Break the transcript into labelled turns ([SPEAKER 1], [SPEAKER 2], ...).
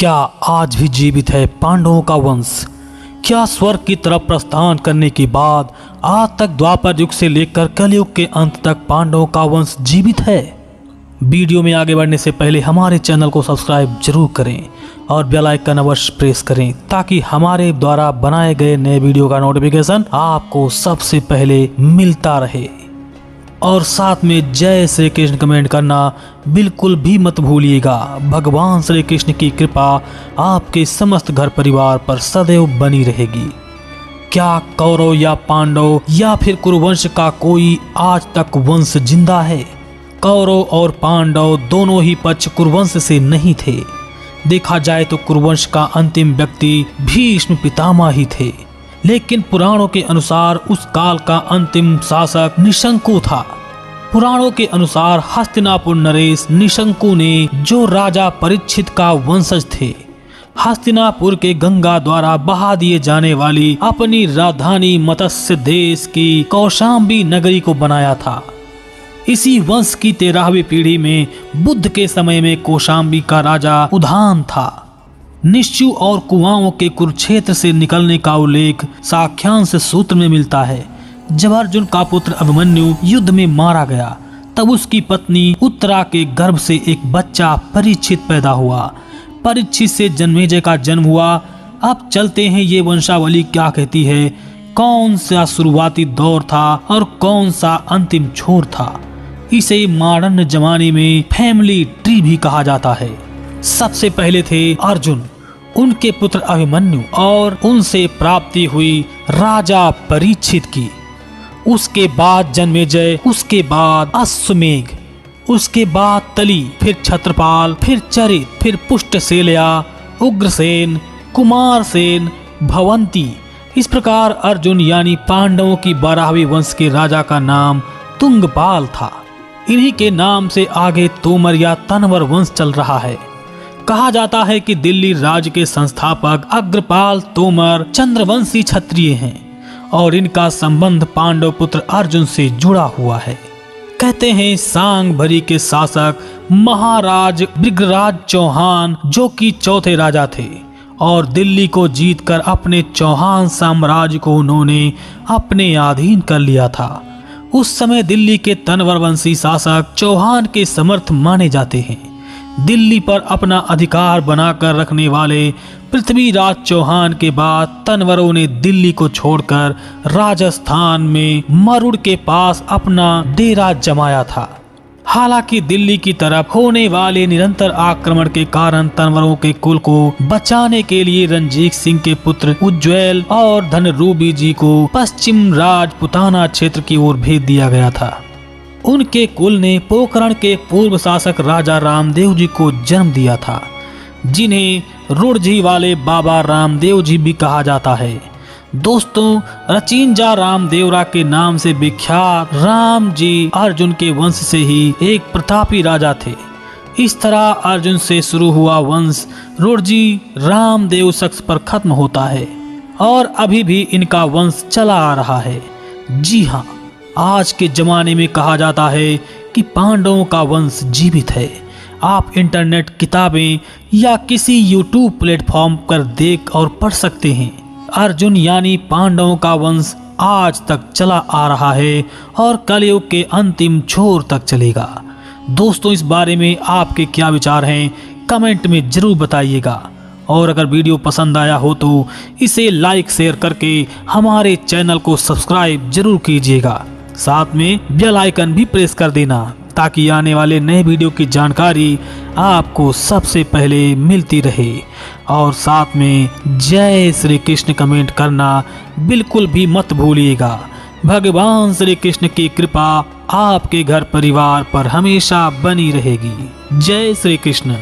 [SPEAKER 1] क्या आज भी जीवित है पांडवों का वंश? क्या स्वर्ग की तरफ प्रस्थान करने के बाद आज तक द्वापर युग से लेकर कलयुग के अंत तक पांडवों का वंश जीवित है? वीडियो में आगे बढ़ने से पहले हमारे चैनल को सब्सक्राइब जरूर करें और बेल आइकन अवश्य प्रेस करें ताकि हमारे द्वारा बनाए गए नए वीडियो का नोटिफिकेशन आपको सबसे पहले मिलता रहे। और साथ में जय श्री कृष्ण कमेंट करना बिल्कुल भी मत भूलिएगा। भगवान श्री कृष्ण की कृपा आपके समस्त घर परिवार पर सदैव बनी रहेगी। क्या कौरव या पांडव या फिर कुरुवंश का कोई आज तक वंश जिंदा है? कौरव और पांडव दोनों ही पक्ष कुरुवंश से नहीं थे। देखा जाए तो कुरुवंश का अंतिम व्यक्ति भीष्म पितामह ही थे, लेकिन पुराणों के अनुसार उस काल का अंतिम शासक निशंकु था। पुराणों के अनुसार हस्तिनापुर नरेश निशंकु ने, जो राजा परीक्षित का वंशज थे, हस्तिनापुर के गंगा द्वारा बहा दिए जाने वाली अपनी राजधानी मत्स्य देश की कौशाम्बी नगरी को बनाया था। इसी वंश की 13वीं पीढ़ी में बुद्ध के समय में कौशाम्बी का राजा उद्यान था। निश्चु और कुआओं के कुरुक्षेत्र से निकलने का उल्लेख साक्ष्यांश सूत्र में मिलता है। जब अर्जुन का पुत्र अभिमन्यु युद्ध में मारा गया, तब उसकी पत्नी उत्तरा के गर्भ से एक बच्चा परीक्षित पैदा हुआ। परीक्षित से जन्मेजय का जन्म हुआ। अब चलते हैं ये वंशावली क्या कहती है, कौन सा शुरुआती दौर था और कौन सा अंतिम छोर था। इसे मॉडर्न जमाने में फैमिली ट्री भी कहा जाता है। सबसे पहले थे अर्जुन, उनके पुत्र अभिमन्यु और उनसे प्राप्ति हुई राजा परीक्षित की। उसके बाद जन्मेजय, उसके बाद अश्वमेघ, उसके बाद तली, फिर छत्रपाल, फिर चरित, फिर पुष्टशेल्या, उग्रसेन, कुमारसेन, भवंती। इस प्रकार अर्जुन यानी पांडवों की 12वीं वंश के राजा का नाम तुंगपाल था। इन्हीं के नाम से आगे तोमर या तनवर वंश चल रहा है। कहा जाता है कि दिल्ली राज्य के संस्थापक अग्रपाल तोमर चंद्रवंशी क्षत्रिय हैं और इनका संबंध पांडव पुत्र अर्जुन से जुड़ा हुआ है। कहते हैं सांग भरी के शासक महाराज भृगराज चौहान, जो कि चौथे राजा थे, और दिल्ली को जीतकर अपने चौहान साम्राज्य को उन्होंने अपने अधीन कर लिया था। उस समय दिल्ली के तनवर वंशी शासक चौहान के समर्थ माने जाते हैं। दिल्ली पर अपना अधिकार बनाकर रखने वाले पृथ्वीराज चौहान के बाद तनवरों ने दिल्ली को छोड़कर राजस्थान में मरुड़ के पास अपना डेरा जमाया था। हालांकि दिल्ली की तरफ होने वाले निरंतर आक्रमण के कारण तनवरों के कुल को बचाने के लिए रणजीत सिंह के पुत्र उज्जैल और धनरूबी जी को पश्चिम राजपुताना क्षेत्र की ओर भेज दिया गया था। उनके कुल ने पोखरण के पूर्व शासक राजा रामदेव जी को जन्म दिया था, जिन्हें रुड़झी वाले बाबा रामदेव जी भी कहा जाता है। दोस्तों, रचिंजा रामदेवरा के नाम से विख्यात राम जी अर्जुन के वंश से ही एक प्रतापी राजा थे। इस तरह अर्जुन से शुरू हुआ वंश रुड़झी रामदेव शख्स पर खत्म होता है और अभी भी इनका वंश चला आ रहा है। जी हाँ, आज के जमाने में कहा जाता है कि पांडवों का वंश जीवित है। आप इंटरनेट, किताबें या किसी यूट्यूब प्लेटफॉर्म पर देख और पढ़ सकते हैं। अर्जुन यानी पांडवों का वंश आज तक चला आ रहा है और कलयुग के अंतिम छोर तक चलेगा। दोस्तों, इस बारे में आपके क्या विचार हैं, कमेंट में जरूर बताइएगा। और अगर वीडियो पसंद आया हो तो इसे लाइक शेयर करके हमारे चैनल को सब्सक्राइब जरूर कीजिएगा। साथ में बेल आइकन भी प्रेस कर देना ताकि आने वाले नए वीडियो की जानकारी आपको सबसे पहले मिलती रहे। और साथ में जय श्री कृष्ण कमेंट करना बिल्कुल भी मत भूलिएगा। भगवान श्री कृष्ण की कृपा आपके घर परिवार पर हमेशा बनी रहेगी। जय श्री कृष्ण।